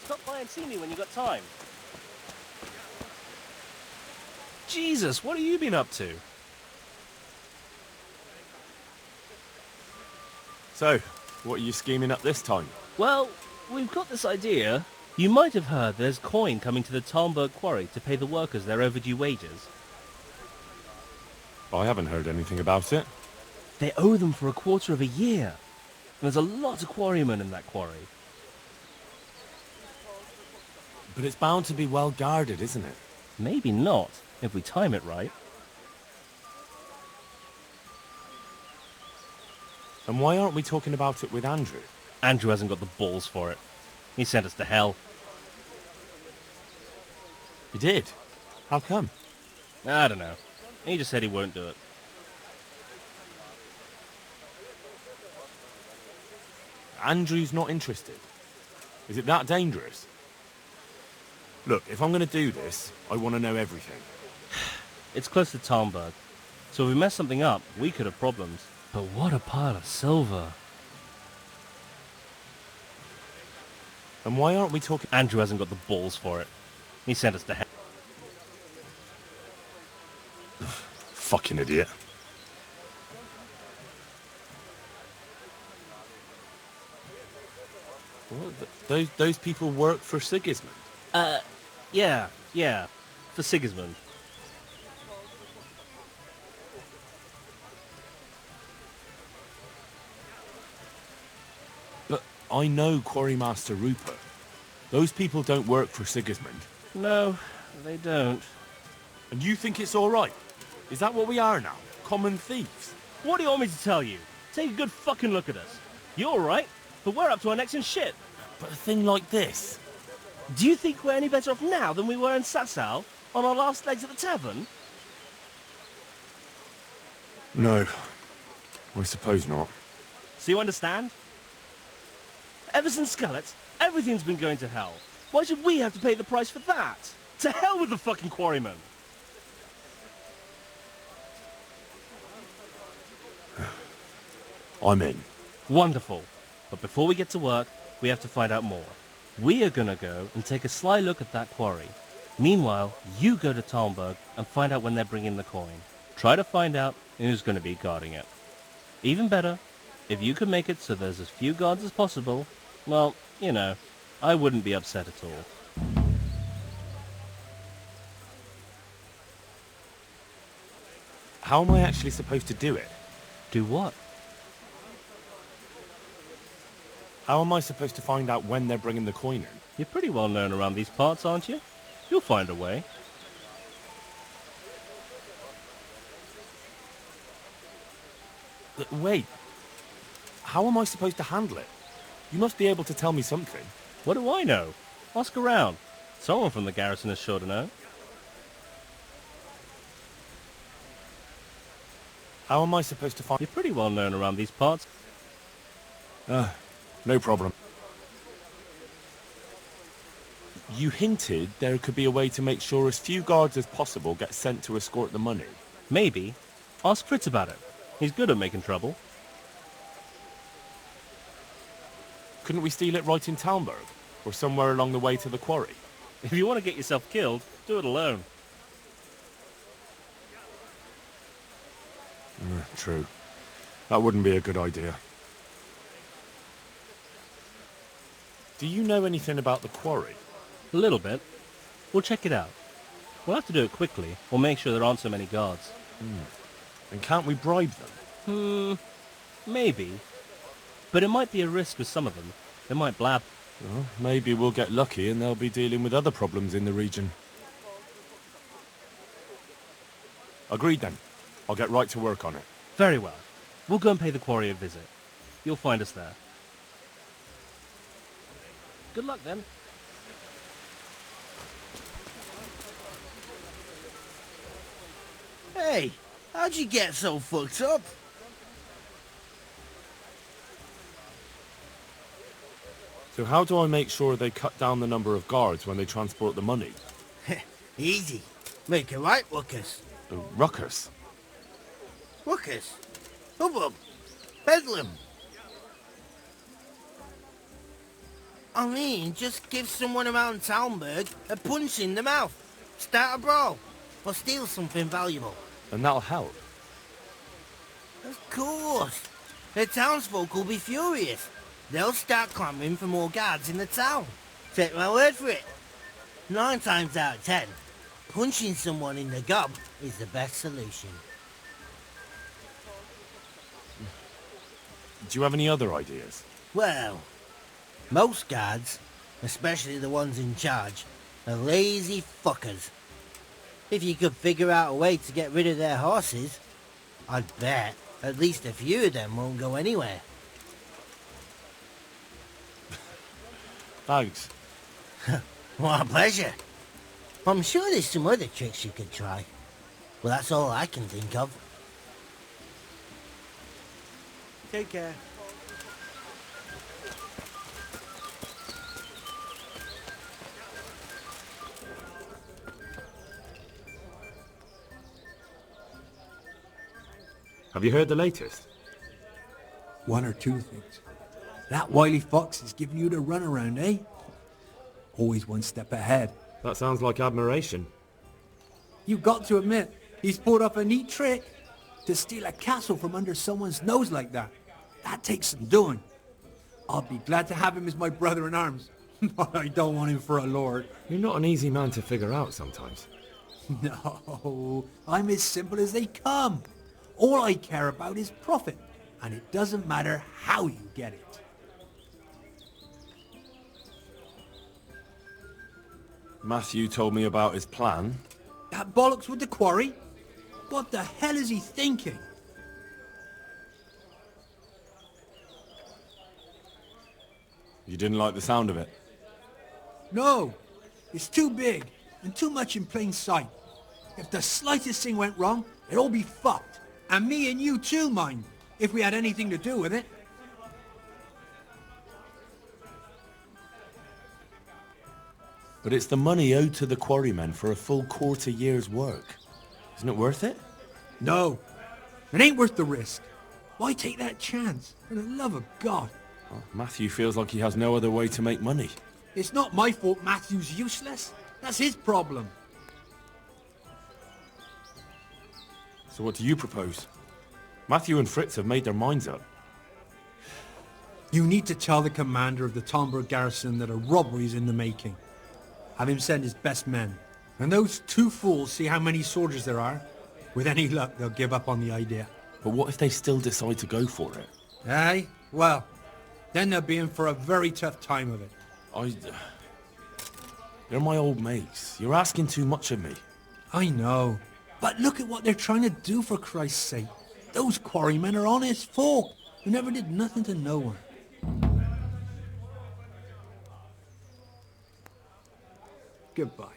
Stop by and see me when you got time. Jesus, what have you been up to? So, what are you scheming up this time? Well, we've got this idea. You might have heard there's coin coming to the Talmberg quarry to pay the workers their overdue wages. I haven't heard anything about it. They owe them for a quarter of a year. There's a lot of quarrymen in that quarry. But it's bound to be well guarded, isn't it? Maybe not, if we time it right. And why aren't we talking about it with Andrew? Andrew hasn't got the balls for it. He sent us to hell. He did? How come? I don't know. He just said he won't do it. Andrew's not interested. Is it that dangerous? Look, if I'm going to do this, I want to know everything. It's close to Talmberg, so if we mess something up, we could have problems. But what a pile of silver. And why aren't we talking... Andrew hasn't got the balls for it. He sent us to hell. Fucking idiot. What? Those people work for Sigismund? Yeah. For Sigismund. But I know Quarrymaster Rupert. Those people don't work for Sigismund. No, they don't. And you think it's all right? Is that what we are now? Common thieves? What do you want me to tell you? Take a good fucking look at us. You're all right, but we're up to our necks in shit. But a thing like this... Do you think we're any better off now than we were in Sasau, on our last legs at the tavern? No. I suppose not. So you understand? Ever since Skelet, everything's been going to hell. Why should we have to pay the price for that? To hell with the fucking quarrymen! I'm in. Wonderful. But before we get to work, we have to find out more. We are gonna go and take a sly look at that quarry. Meanwhile, you go to Talmberg and find out when they're bringing the coin. Try to find out who's gonna be guarding it. Even better, if you can make it so there's as few guards as possible, well, you know, I wouldn't be upset at all. How am I actually supposed to do it? Do what? How am I supposed to find out when they're bringing the coin in? You're pretty well known around these parts, aren't you? You'll find a way. Wait. How am I supposed to handle it? You must be able to tell me something. What do I know? Ask around. Someone from the garrison is sure to know. How am I supposed to find... You're pretty well known around these parts. No problem. You hinted there could be a way to make sure as few guards as possible get sent to escort the money. Maybe. Ask Fritz about it. He's good at making trouble. Couldn't we steal it right in Talmberg? Or somewhere along the way to the quarry? If you want to get yourself killed, do it alone. True. That wouldn't be a good idea. Do you know anything about the quarry? A little bit. We'll check it out. We'll have to do it quickly, or make sure there aren't so many guards. And can't we bribe them? Maybe. But it might be a risk with some of them. They might blab. Well, maybe we'll get lucky and they'll be dealing with other problems in the region. Agreed then. I'll get right to work on it. Very well. We'll go and pay the quarry a visit. You'll find us there. Good luck then. Hey, how'd you get so fucked up? So how do I make sure they cut down the number of guards when they transport the money? Easy. Make a right ruckus. Ruckus? Ruckus? Hubbub. Bedlam. I mean, just give someone around Talmberg a punch in the mouth, start a brawl, or steal something valuable. And that'll help. Of course. The townsfolk will be furious. They'll start clamouring for more guards in the town. Take my word for it. 9 times out of 10, punching someone in the gob is the best solution. Do you have any other ideas? Well, most guards, especially the ones in charge, are lazy fuckers. If you could figure out a way to get rid of their horses, I'd bet at least a few of them won't go anywhere. Thanks. What a pleasure. I'm sure there's some other tricks you could try. Well, that's all I can think of. Take care. Have you heard the latest? One or two things. That wily fox is giving you the runaround, eh? Always one step ahead. That sounds like admiration. You've got to admit, he's pulled off a neat trick. To steal a castle from under someone's nose like that. That takes some doing. I'll be glad to have him as my brother-in-arms. But I don't want him for a lord. You're not an easy man to figure out sometimes. No, I'm as simple as they come. All I care about is profit. And it doesn't matter how you get it. Matthew told me about his plan. That bollocks with the quarry? What the hell is he thinking? You didn't like the sound of it? No, it's too big and too much in plain sight. If the slightest thing went wrong, it'd all be fucked. And me and you too, mind, if we had anything to do with it. But it's the money owed to the quarrymen for a full quarter year's work. Isn't it worth it? No, it ain't worth the risk. Why take that chance? For the love of God. Well, Matthew feels like he has no other way to make money. It's not my fault Matthew's useless. That's his problem. So what do you propose? Matthew and Fritz have made their minds up. You need to tell the commander of the Talmberg garrison that a robbery is in the making. Have him send his best men. And those two fools see how many soldiers there are. With any luck, they'll give up on the idea. But what if they still decide to go for it? Aye? Well, then they'll be in for a very tough time of it. They're my old mates. You're asking too much of me. I know. But look at what they're trying to do, for Christ's sake. Those quarrymen are honest folk who never did nothing to no one. Goodbye.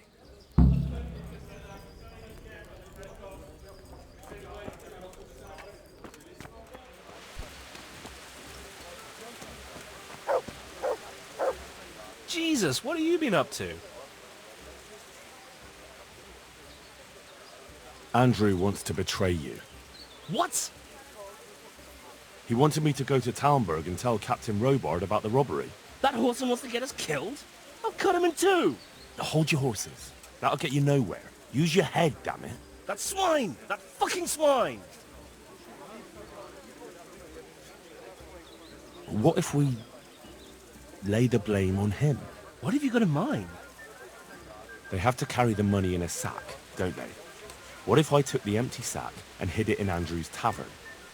Jesus, what have you been up to? Andrew wants to betray you. What? He wanted me to go to Talmberg and tell Captain Robard about the robbery. That horseman wants to get us killed? I'll cut him in two. Hold your horses. That'll get you nowhere. Use your head, damn it. That swine! That fucking swine! What if we lay the blame on him? What have you got in mind? They have to carry the money in a sack, don't they? What if I took the empty sack and hid it in Andrew's tavern?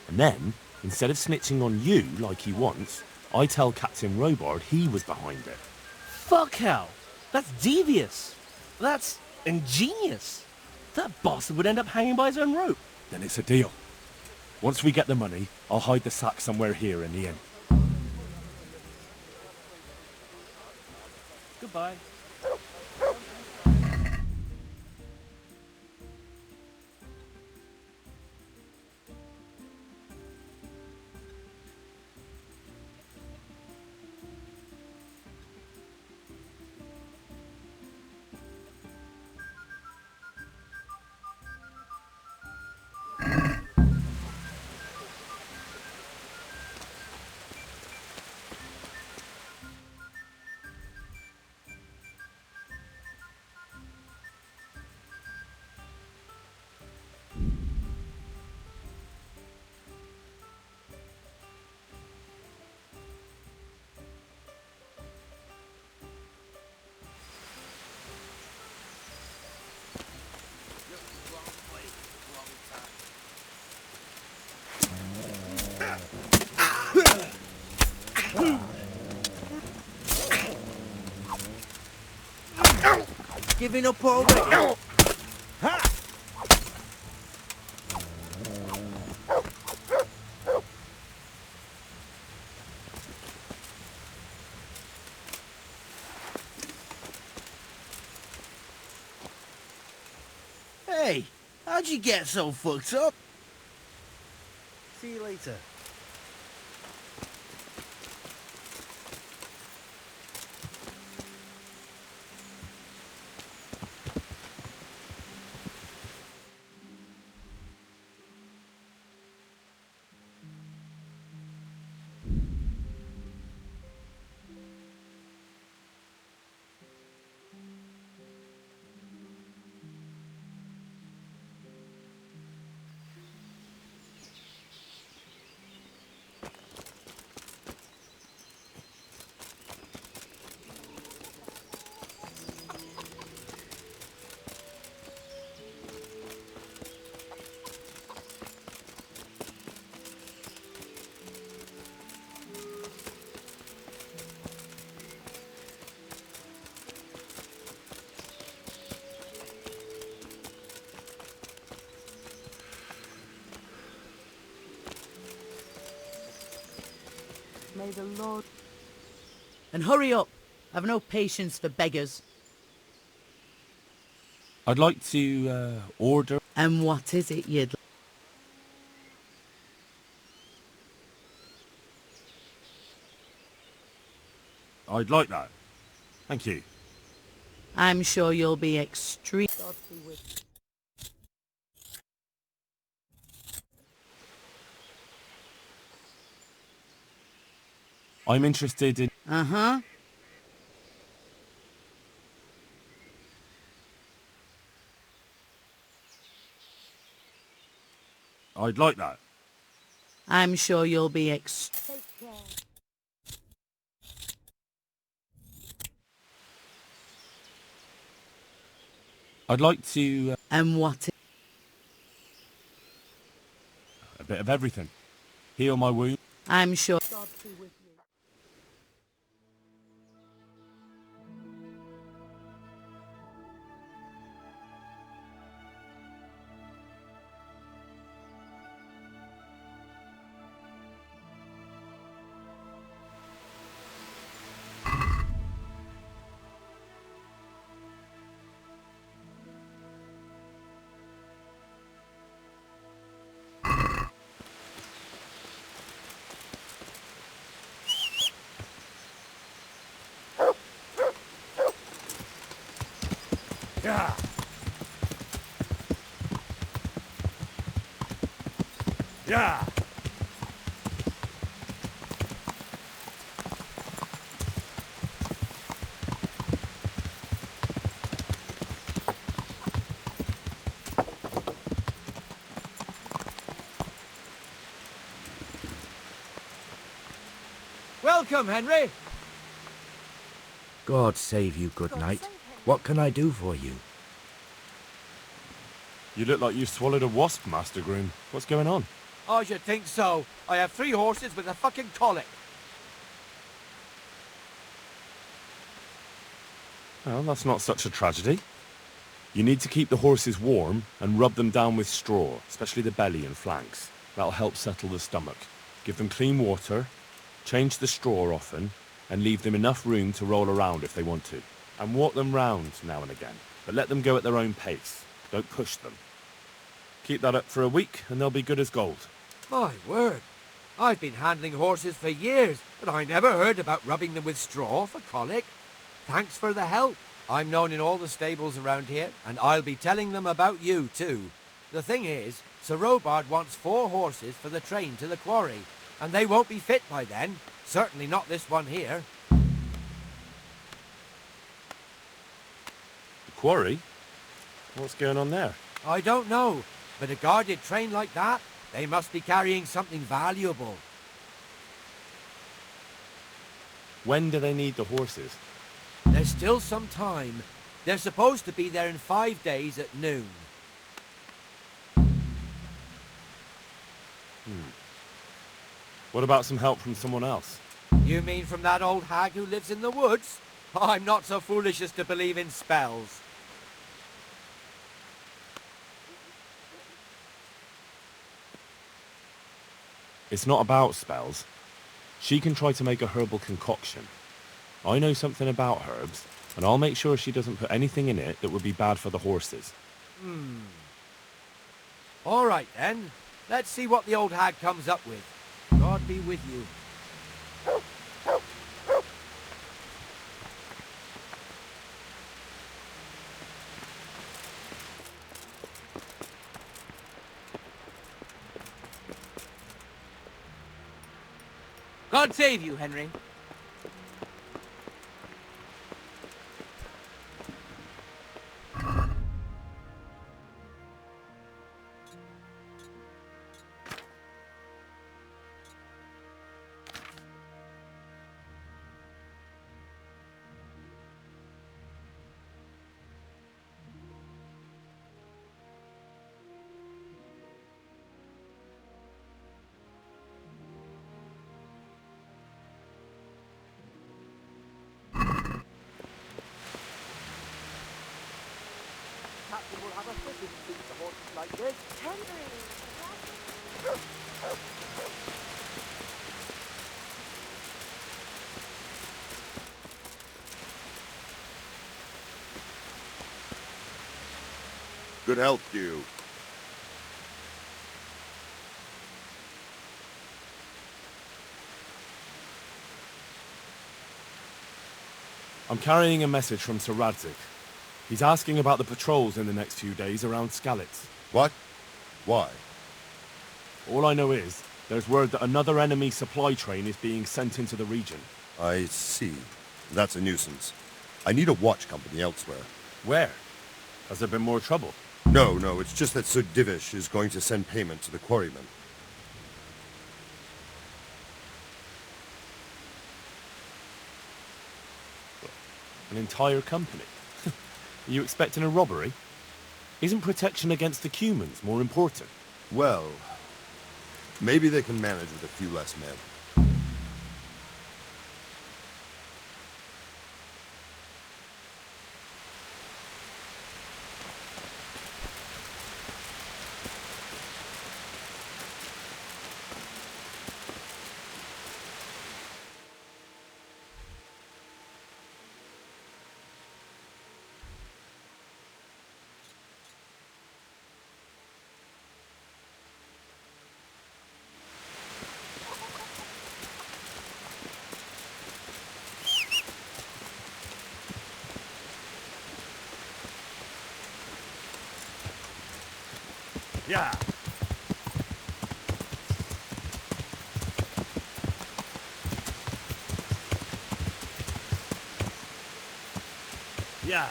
And then, instead of snitching on you like he wants, I tell Captain Robard he was behind it. Fuck hell! That's devious! That's ingenious! That bastard would end up hanging by his own rope. Then it's a deal. Once we get the money, I'll hide the sack somewhere here in the inn. Goodbye. giving up already? Hey, how'd you get so fucked up? See you later. May the Lord... And hurry up. I've no patience for beggars. I'd like to, order... And what is it you'd... I'd like that. Thank you. I'm sure you'll be extreme... I'm interested in... Uh-huh. I'd like that. I'm sure you'll be I'd like to... And what... a bit of everything. Heal my wound. I'm sure... Yeah. Yeah. Welcome, Henry. God save you, good knight. What can I do for you? You look like you've swallowed a wasp, Master Groom. What's going on? I should think so. I have 3 horses with a fucking colic. Well, that's not such a tragedy. You need to keep the horses warm and rub them down with straw, especially the belly and flanks. That'll help settle the stomach. Give them clean water, change the straw often, and leave them enough room to roll around if they want to. And walk them round now and again, but let them go at their own pace. Don't push them. Keep that up for a week and they'll be good as gold. My word. I've been handling horses for years, but I never heard about rubbing them with straw for colic. Thanks for the help. I'm known in all the stables around here, and I'll be telling them about you too. The thing is, Sir Robard wants 4 horses for the train to the quarry, and they won't be fit by then. Certainly not this one here. The quarry? What's going on there? I don't know, but a guarded train like that, they must be carrying something valuable. When do they need the horses? There's still some time. They're supposed to be there in 5 days at noon. What about some help from someone else? You mean from that old hag who lives in the woods? I'm not so foolish as to believe in spells. It's not about spells. She can try to make a herbal concoction. I know something about herbs, and I'll make sure she doesn't put anything in it that would be bad for the horses. All right, then. Let's see what the old hag comes up with. God be with you. God save you, Henry. Good health to you. I'm carrying a message from Sir Radzig. He's asking about the patrols in the next few days around Skalitz. What? Why? All I know is, there's word that another enemy supply train is being sent into the region. I see. That's a nuisance. I need a watch company elsewhere. Where? Has there been more trouble? No, it's just that Sir Divish is going to send payment to the quarrymen. An entire company? Are you expecting a robbery? Isn't protection against the humans more important? Well, maybe they can manage with a few less men. Yeah. Yeah.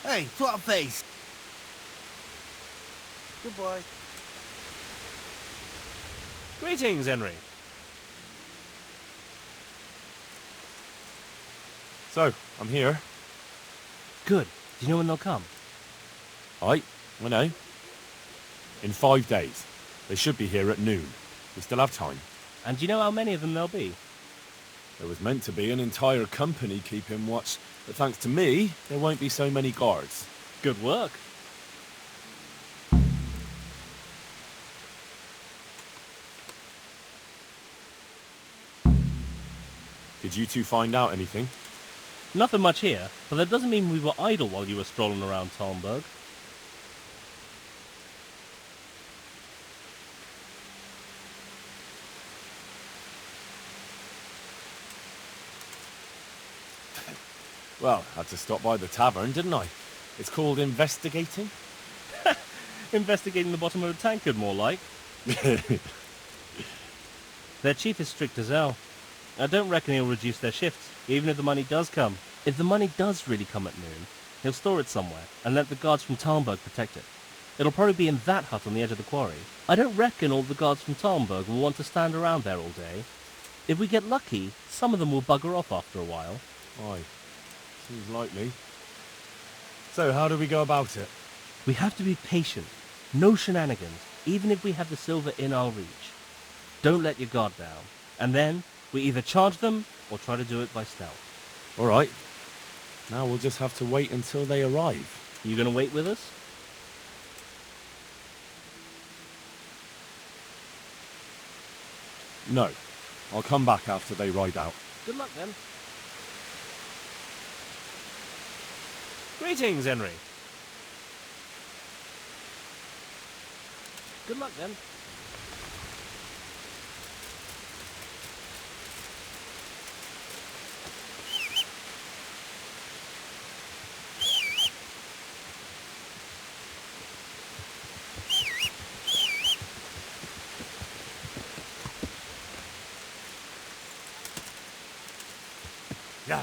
Hey, twat face. Goodbye. Greetings, Henry. So, I'm here. Good. Do you know when they'll come? I know. In 5 days. They should be here at noon. We still have time. And do you know how many of them there'll be? There was meant to be an entire company keeping watch, but thanks to me, there won't be so many guards. Good work. Did you two find out anything? Nothing much here, but that doesn't mean we were idle while you were strolling around Talmberg. Well, had to stop by the tavern, didn't I? It's called investigating. Investigating the bottom of a tankard, more like. Their chief is strict as hell. I don't reckon he'll reduce their shifts, even if the money does come. If the money does really come at noon, he'll store it somewhere and let the guards from Talmberg protect it. It'll probably be in that hut on the edge of the quarry. I don't reckon all the guards from Talmberg will want to stand around there all day. If we get lucky, some of them will bugger off after a while. Aye. Seems likely. So, how do we go about it? We have to be patient. No shenanigans, even if we have the silver in our reach. Don't let your guard down. And then, we either charge them, or try to do it by stealth. Alright. Now we'll just have to wait until they arrive. You gonna wait with us? No. I'll come back after they ride out. Good luck then. Greetings, Henry. Good luck then. Yeah.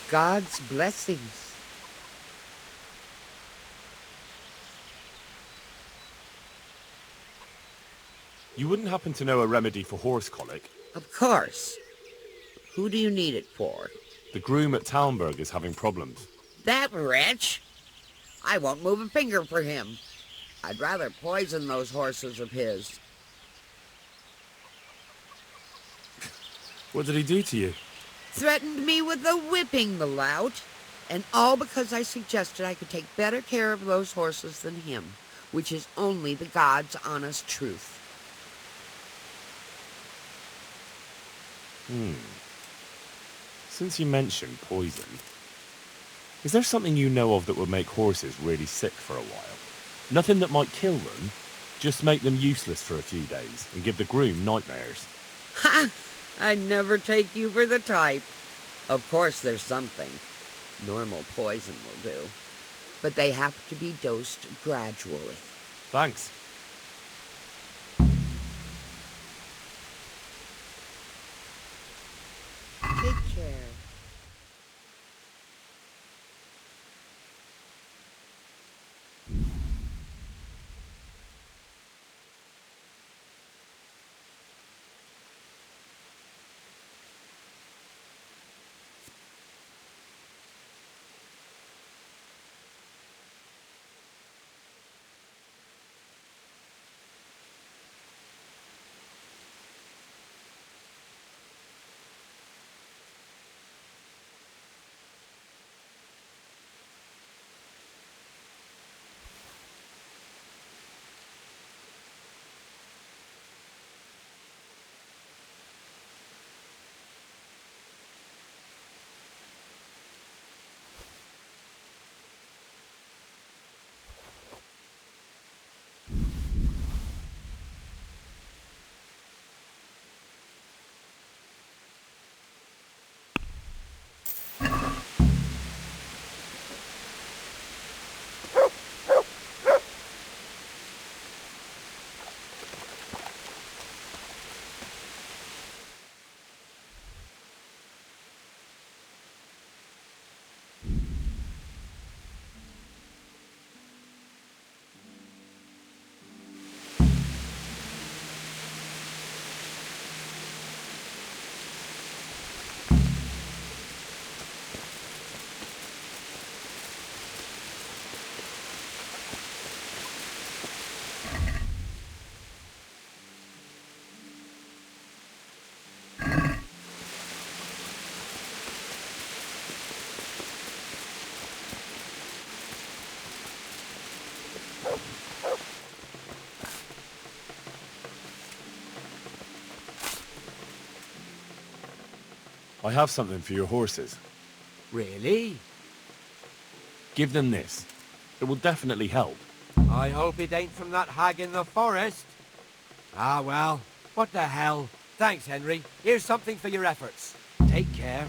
God's blessings. You wouldn't happen to know a remedy for horse colic? Of course. Who do you need it for? The groom at Talmberg is having problems. That wretch? I won't move a finger for him. I'd rather poison those horses of his. What did he do to you? Threatened me with a whipping, the lout. And all because I suggested I could take better care of those horses than him, which is only the God's honest truth. Since you mentioned poison, is there something you know of that would make horses really sick for a while? Nothing that might kill them, just make them useless for a few days and give the groom nightmares. Ha! I'd never take you for the type. Of course there's something. Normal poison will do. But they have to be dosed gradually. Thanks. Take care. I have something for your horses. Really? Give them this. It will definitely help. I hope it ain't from that hag in the forest. Ah, well, what the hell? Thanks, Henry. Here's something for your efforts. Take care.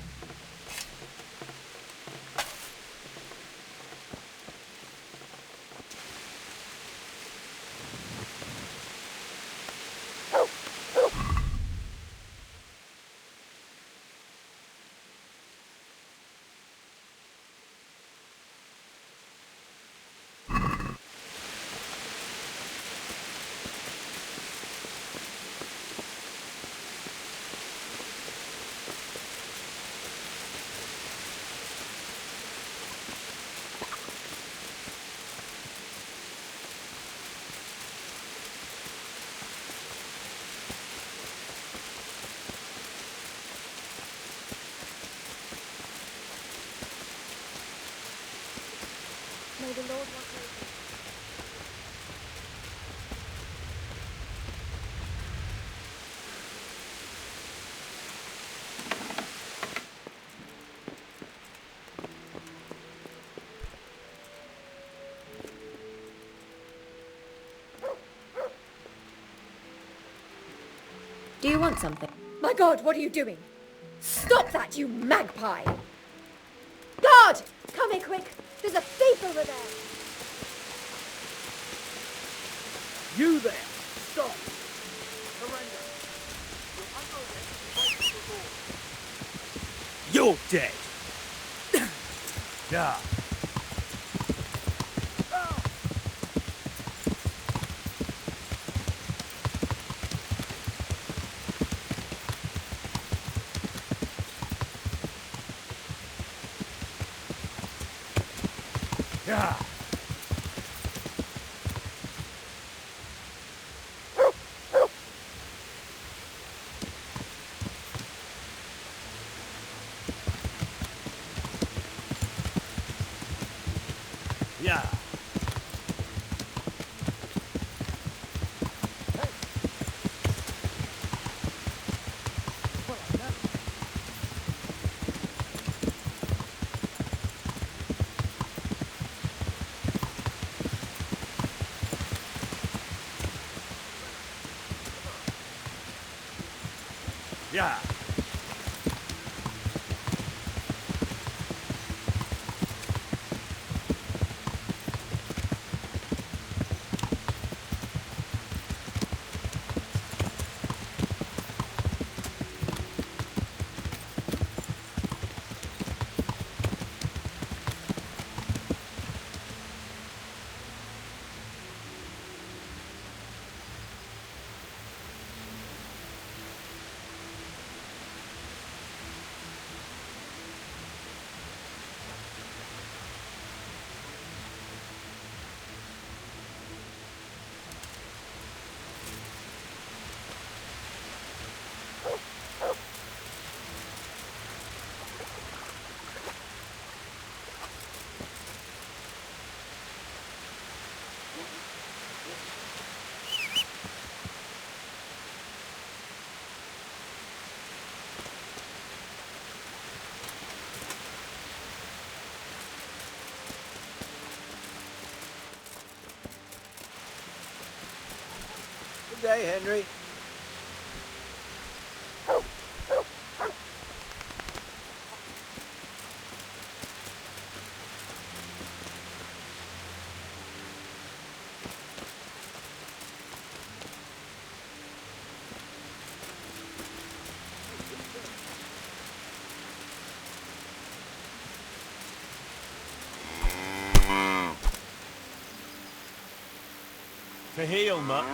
May the Lord watch over you. Do you want something? My God, what are you doing? Stop that, you magpie! Guard! Come here quick! There's a thief over there! You there! Stop! Surrender! You're dead! Yeah. Yeah. Yeah. Yeah. Good day, Henry. To heal, Mutt.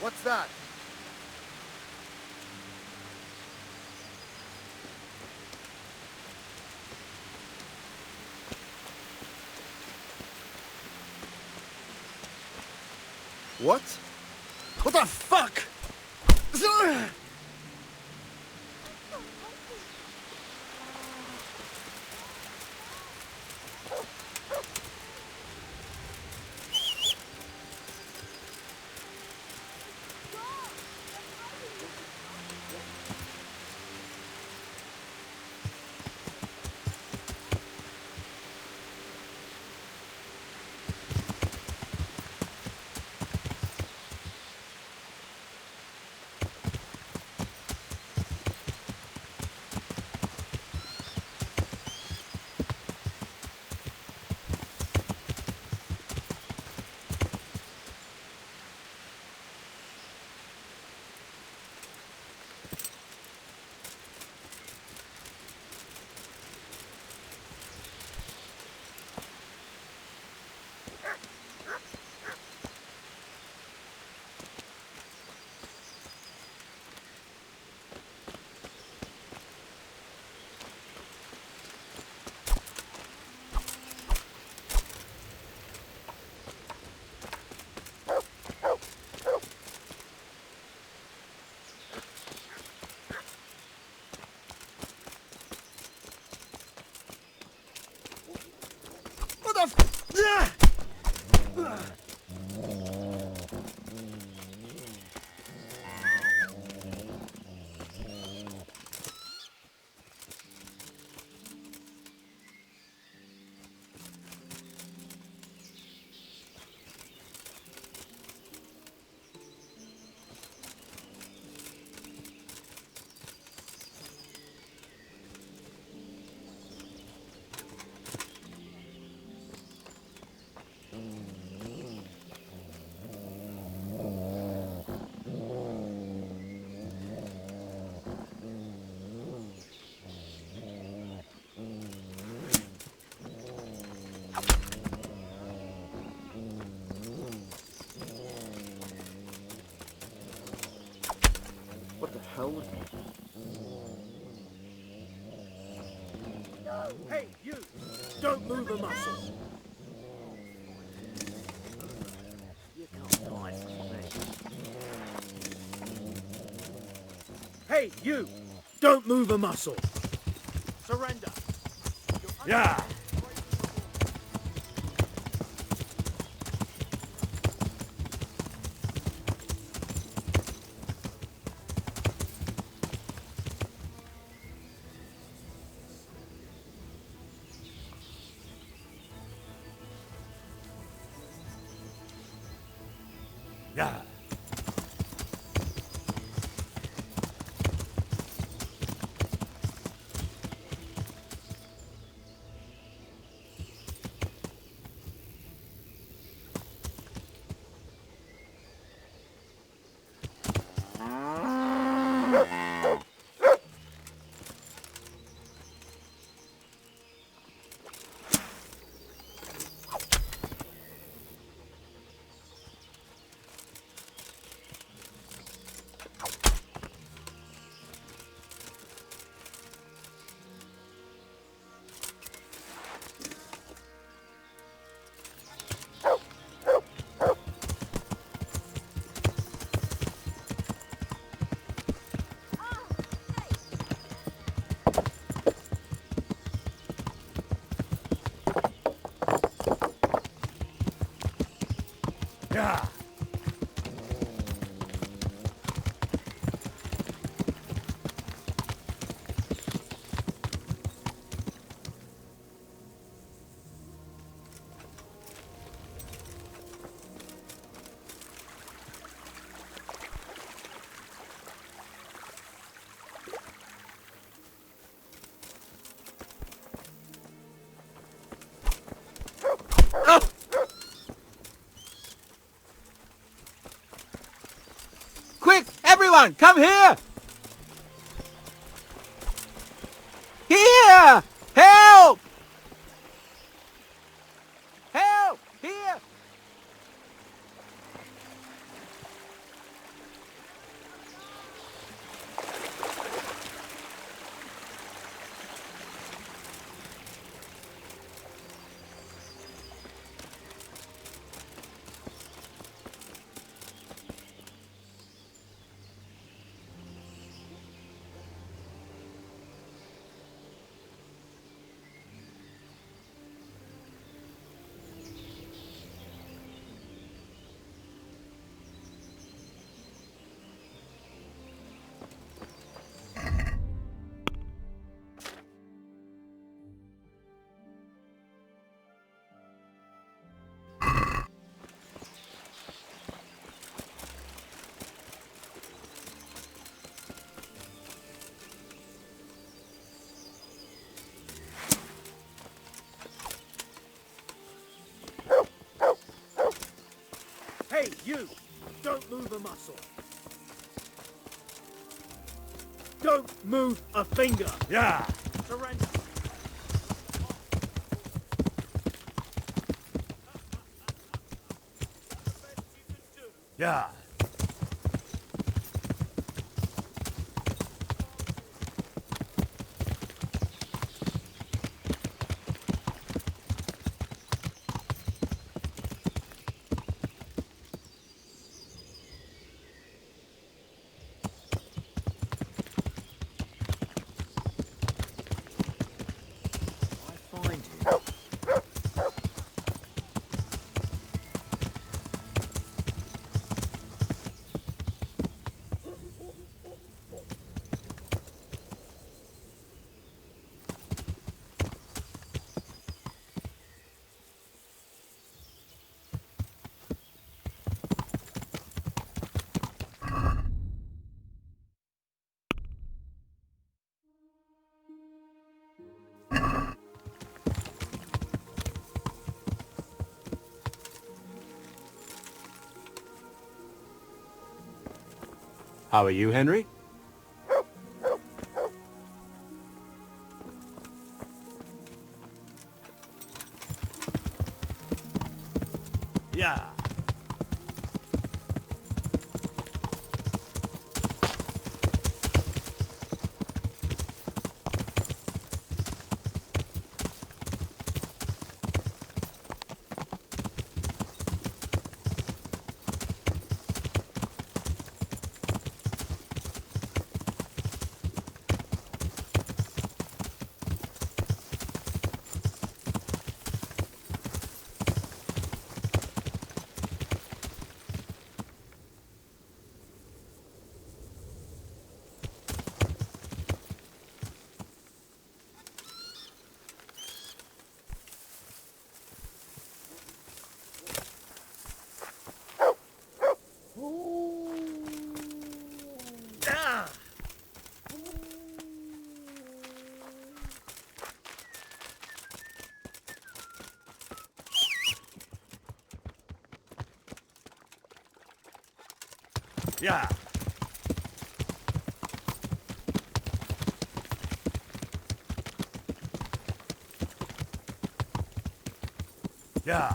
What's that? What? What the fuck? What the hell was that? Hey, you! Don't move a muscle! You can't hide from me. Hey, you! Don't move a muscle! Surrender! Yeah! Yeah. Yeah. Quick, everyone, come here! Here! Help! Help! Here! Hey, you! Don't move a muscle. Don't move a finger. Yeah. Surrender. Yeah. How are you, Henry? Yeah. Yeah. Yeah.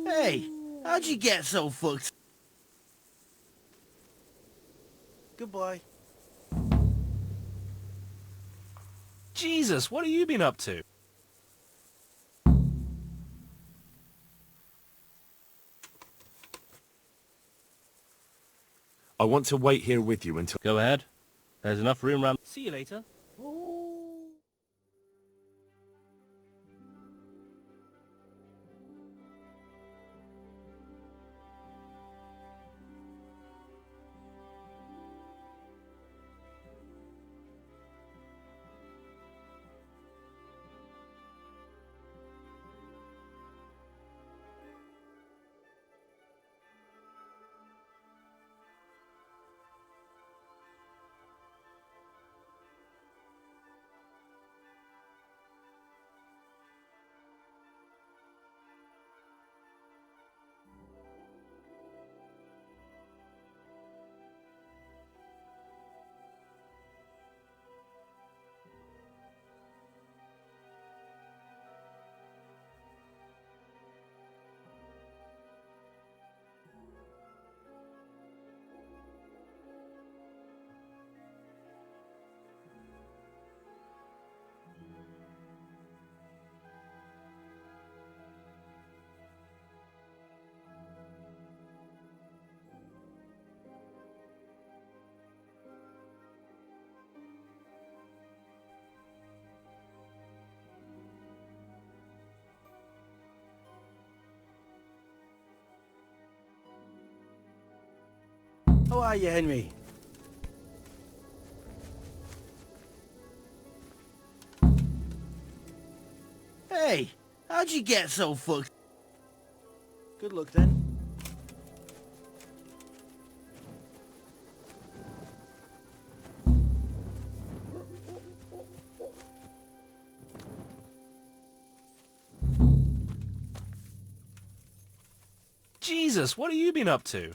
Hey, how'd you get so fucked? Goodbye. Jesus, what have you been up to? I want to wait here with you until... Go ahead. There's enough room around. See you later. How are you, Henry? Hey, how'd you get so fucked? Good luck then. Jesus, what have you been up to?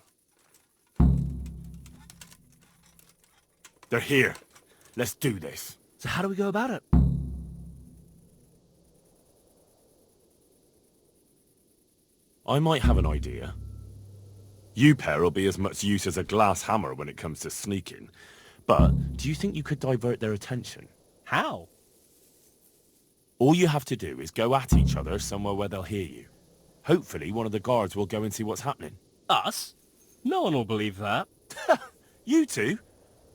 They're here. Let's do this. So how do we go about it? I might have an idea. You pair will be as much use as a glass hammer when it comes to sneaking. But do you think you could divert their attention? How? All you have to do is go at each other somewhere where they'll hear you. Hopefully one of the guards will go and see what's happening. Us? No one will believe that. You two?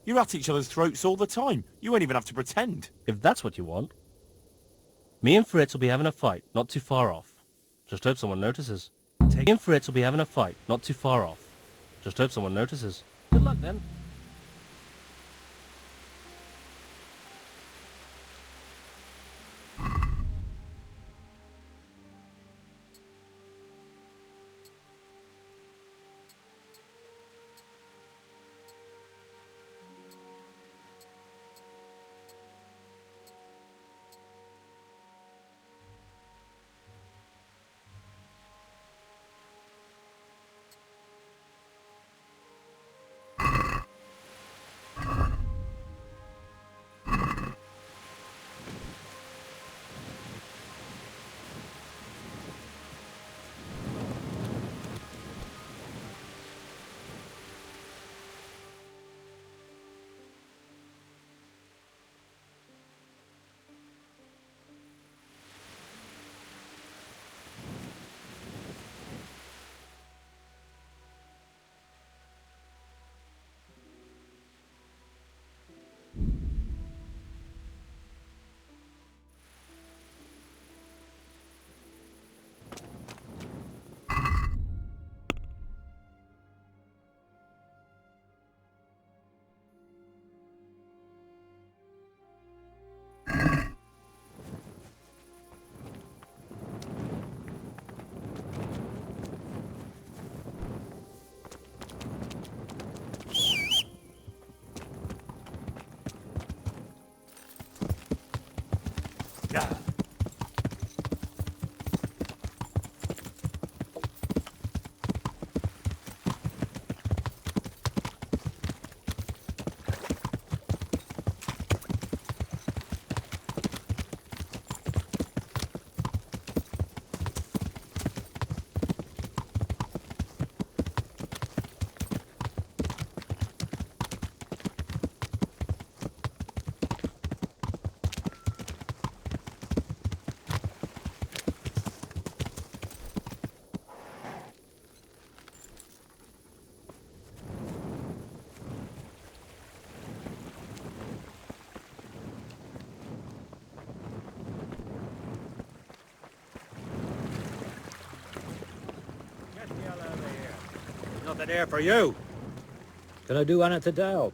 You're at each other's throats all the time. You won't even have to pretend. If that's what you want. Me and Fritz will be having a fight, not too far off. Just hope someone notices. Me and Fritz will be having a fight, not too far off. Just hope someone notices. Good luck then. Nothing here for you. Can I do anything to help?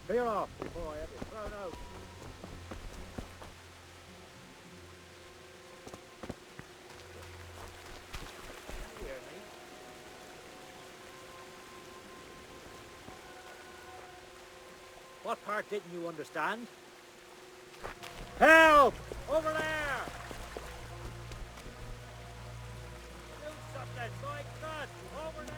Clear off before I have you thrown out. You hear me? What part didn't you understand? Help! Over there! Do something, my God! Over there!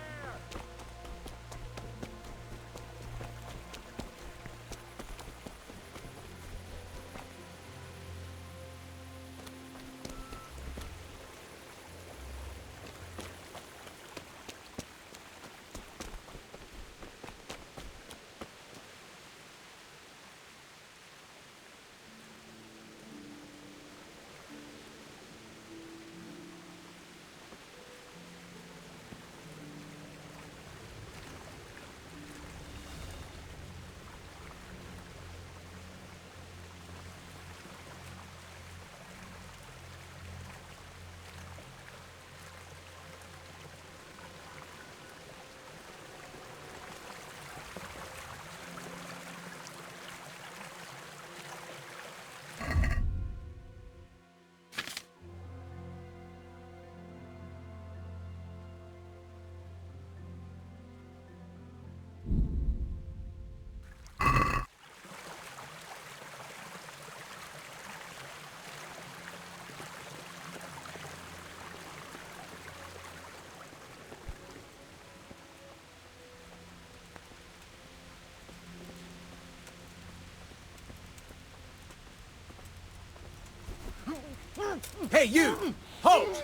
Hey, you! Halt!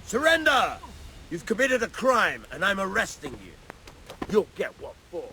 Surrender! You've committed a crime, and I'm arresting you. You'll get what for.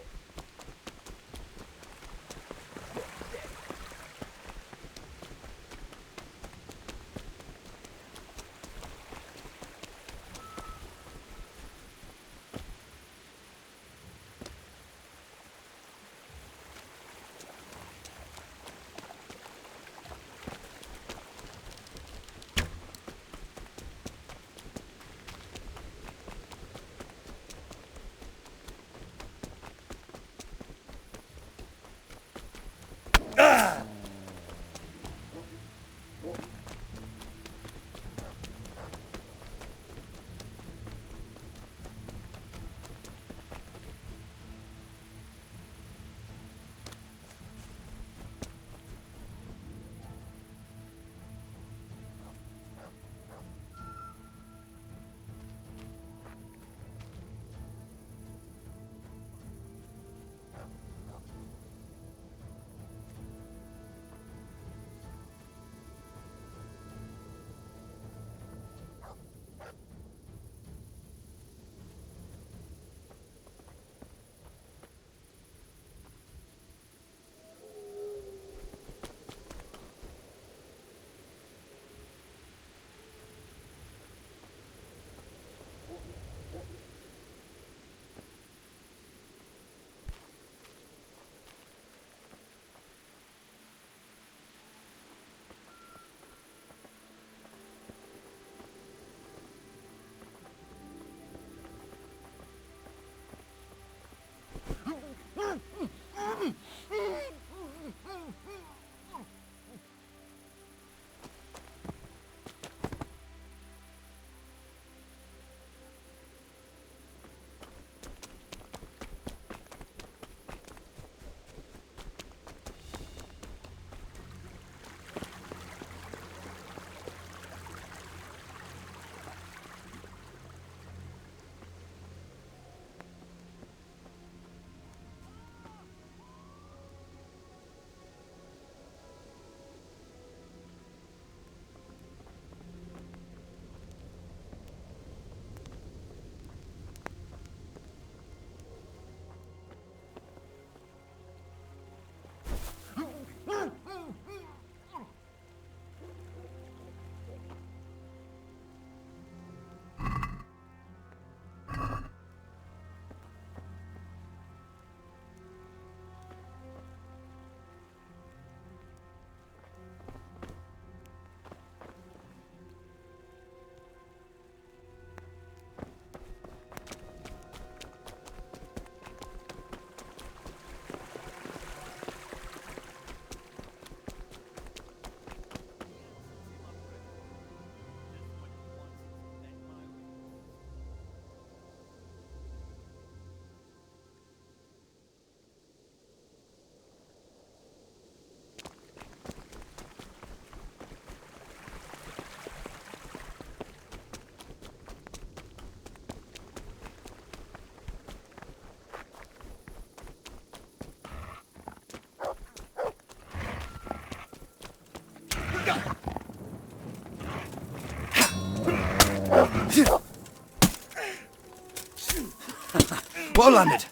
Well landed.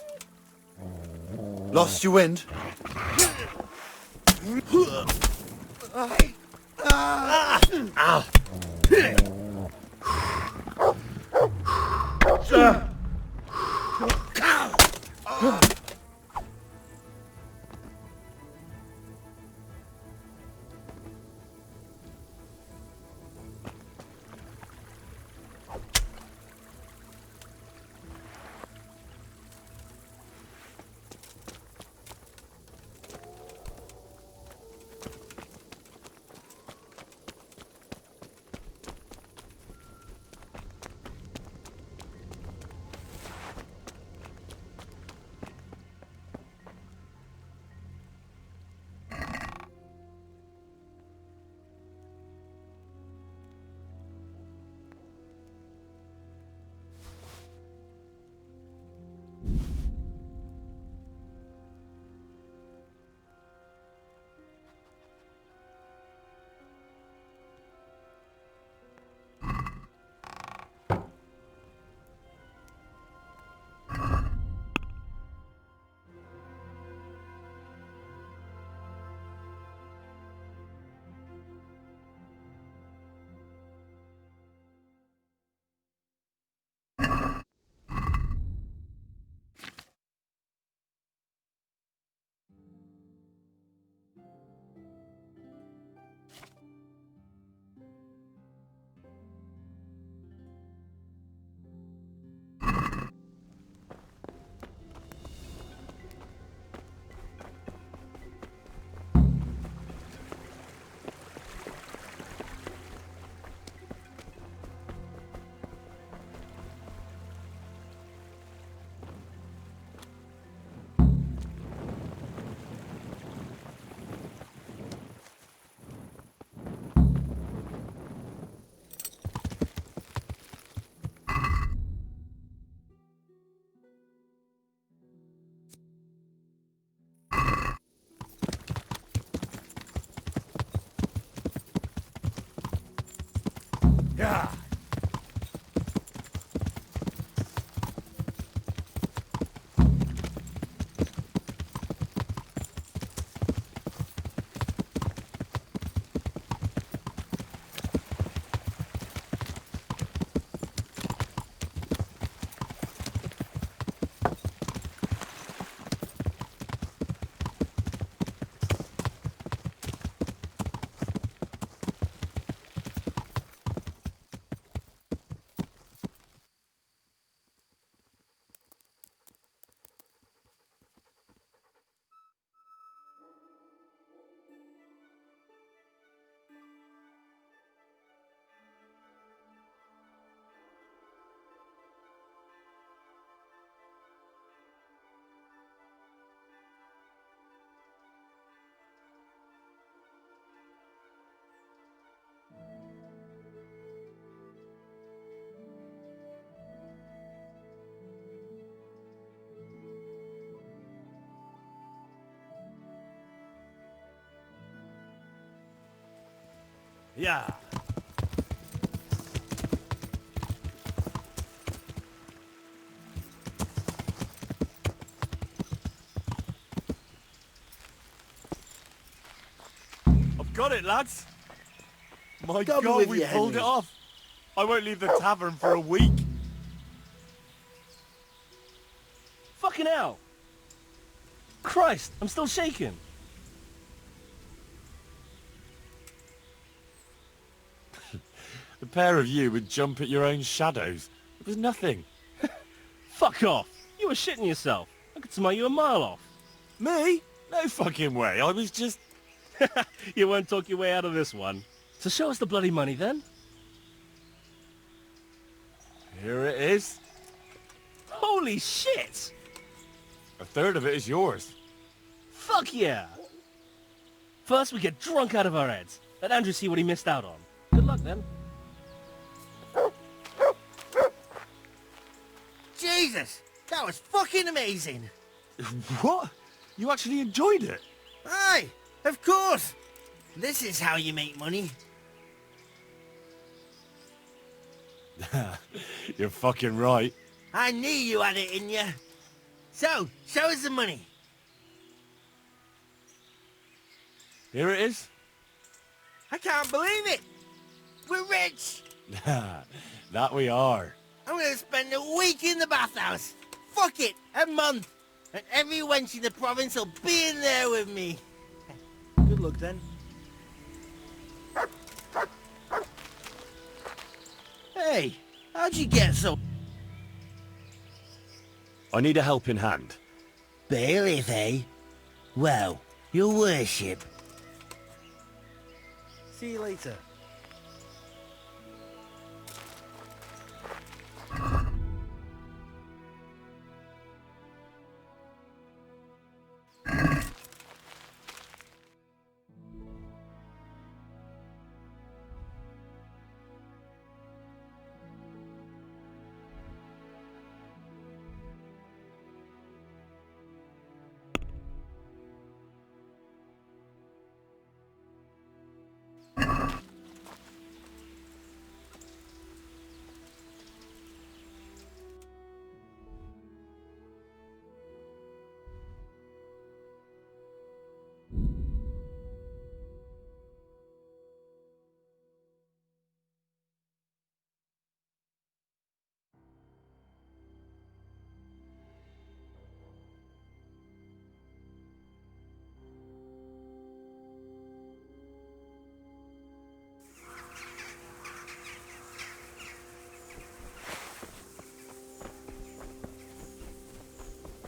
Lost your wind? Ow. Yeah. Yeah. I've got it, lads. My Double God, with we you, pulled Henry. it off. I won't leave the tavern for a week. Fucking hell! Christ, I'm still shaking. The pair of you would jump at your own shadows. It was nothing. Fuck off! You were shitting yourself. I could smell you a mile off. Me? No fucking way. I was just... You won't talk your way out of this one. So show us the bloody money then. Here it is. Holy shit! A third of it is yours. Fuck yeah! First we get drunk out of our heads. Let Andrew see what he missed out on. Good luck then. Jesus! That was fucking amazing! What? You actually enjoyed it? Aye, of course! This is how you make money. You're fucking right. I knew you had it in you. So, show us the money. Here it is. I can't believe it. We're rich. That we are. I'm gonna spend a week in the bathhouse. Fuck it, a month. And every wench in the province will be in there with me. Good luck then. Hey, how'd you get so... I need a helping hand. Bailiff, eh? Well, your worship. See you later.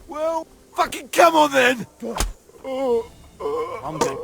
Well, fucking come on then! I'm dead.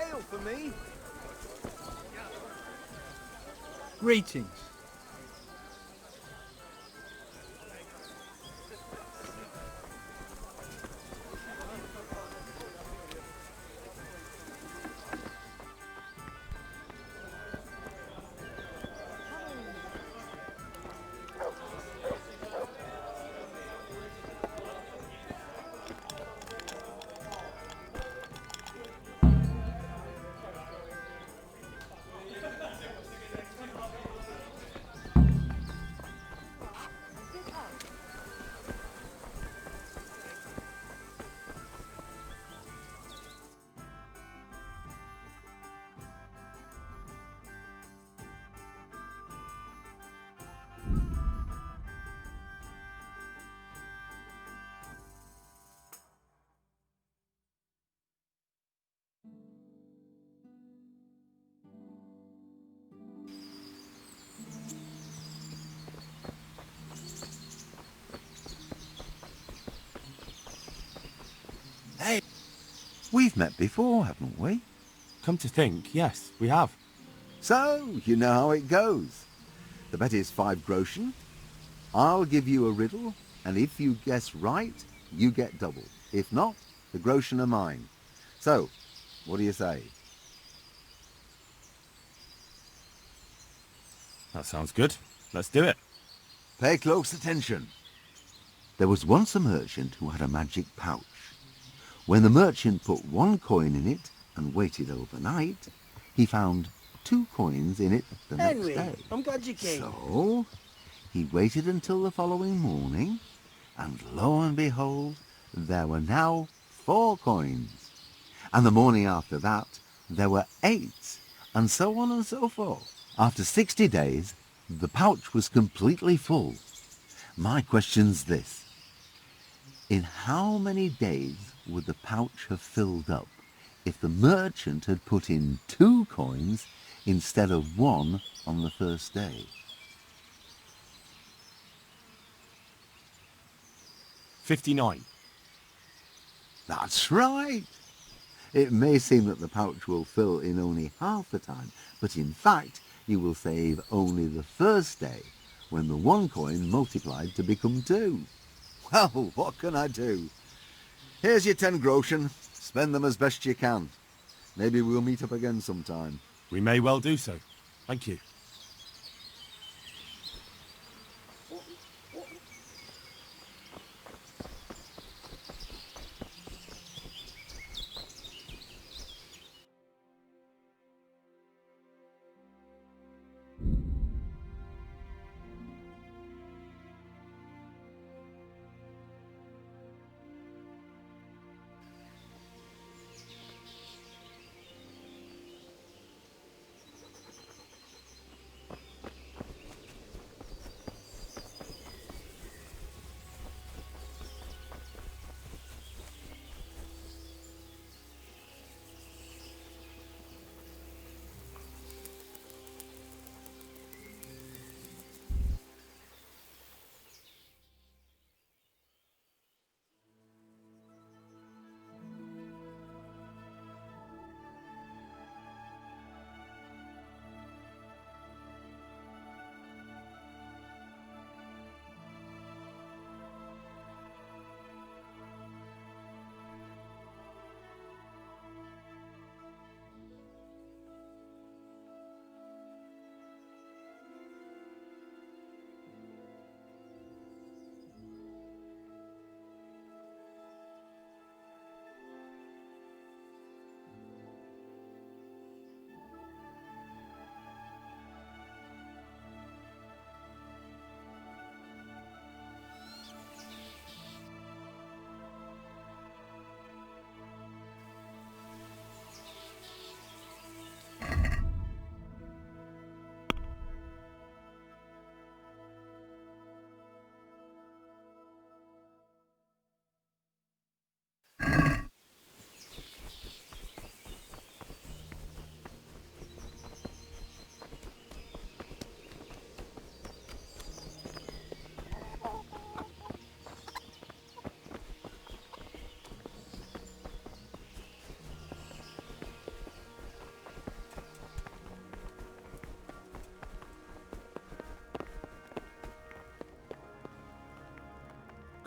Ale for me. Greetings. Hey, we've met before, haven't we? Come to think, yes, we have. So, you know how it goes. The bet is 5 groschen. I'll give you a riddle, and if you guess right, you get double. If not, the groschen are mine. So, what do you say? That sounds good. Let's do it. Pay close attention. There was once a merchant who had a magic pouch. When the merchant put 1 coin in it and waited overnight, he found 2 coins in it the Henry, next day. I'm glad you came. So, he waited until the following morning, and lo and behold, there were now 4 coins. And the morning after that, there were 8. and so on and so forth. After 60 days, the pouch was completely full. My question's this. In how many days would the pouch have filled up if the merchant had put in 2 coins instead of 1 on the first day? 59. That's right. It may seem that the pouch will fill in only half the time, but in fact you will save only the first day, when the 1 coin multiplied to become 2. Well, what can I do? Here's your 10 groschen. Spend them as best you can. Maybe we'll meet up again sometime. We may well do so. Thank you.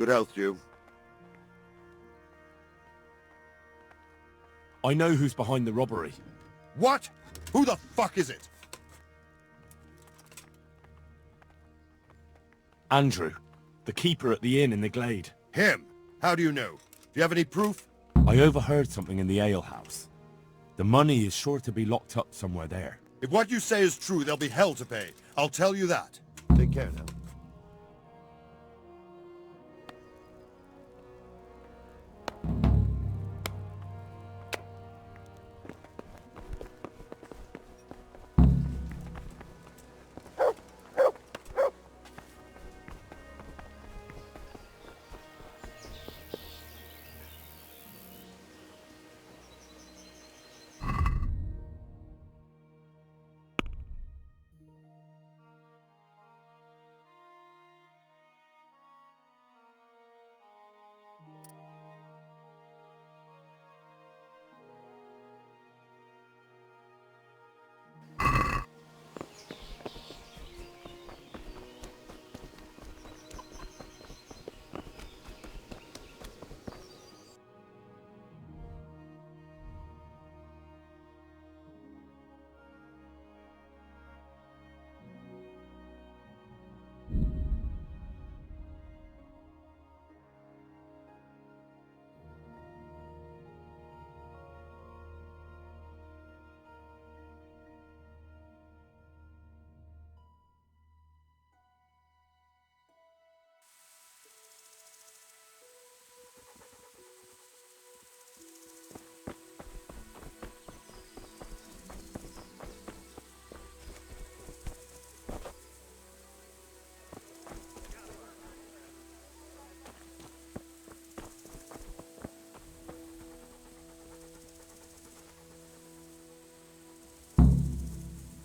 Good health to you. I know who's behind the robbery. What? Who the fuck is it? Andrew, the keeper at the inn in the glade. Him? How do you know? Do you have any proof? I overheard something in the alehouse. The money is sure to be locked up somewhere there. If what you say is true, there'll be hell to pay. I'll tell you that. Take care now.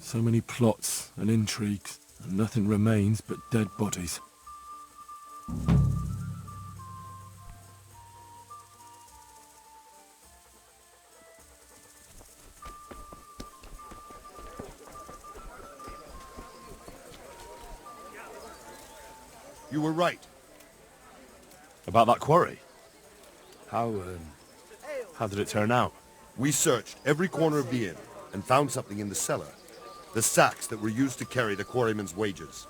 So many plots and intrigues, and nothing remains but dead bodies. You were right. About that quarry? How did it turn out? We searched every corner of the inn and found something in the cellar. The sacks that were used to carry the quarrymen's wages.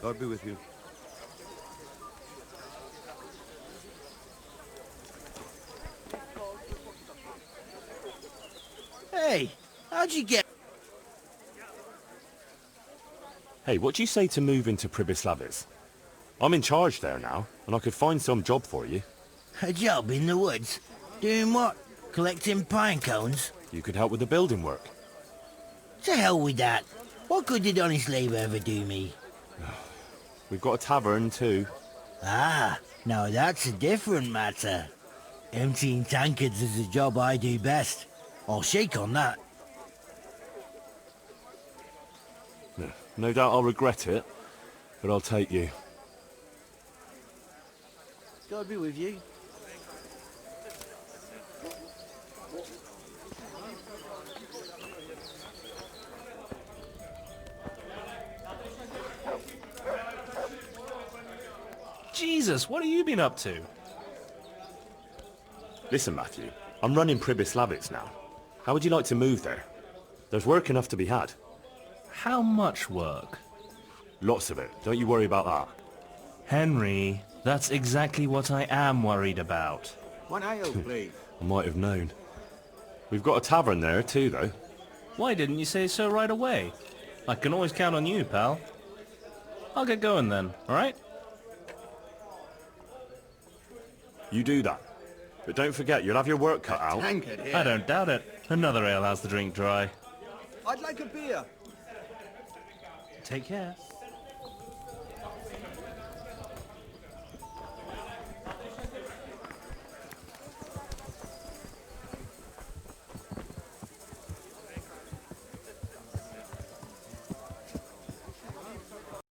God be with you. Hey, how'd you get... Hey, what do you say to move into Pribislavis? I'm in charge there now, and I could find some job for you. A job in the woods? Doing what? Collecting pine cones? You could help with the building work. To hell with that. What good did honest labour ever do me? We've got a tavern too. Ah, now that's a different matter. Emptying tankards is a job I do best. I'll shake on that. No doubt I'll regret it, but I'll take you. God be with you. Jesus, what have you been up to? Listen, Matthew, I'm running Pribislavitz now. How would you like to move there? There's work enough to be had. How much work? Lots of it. Don't you worry about that. Henry, that's exactly what I am worried about. One ale, please. I might have known. We've got a tavern there too, though. Why didn't you say so right away? I can always count on you, pal. I'll get going then, alright? You do that. But don't forget, you'll have your work cut out. Tankard here. I don't doubt it. Another ale has the drink dry. I'd like a beer. Take care.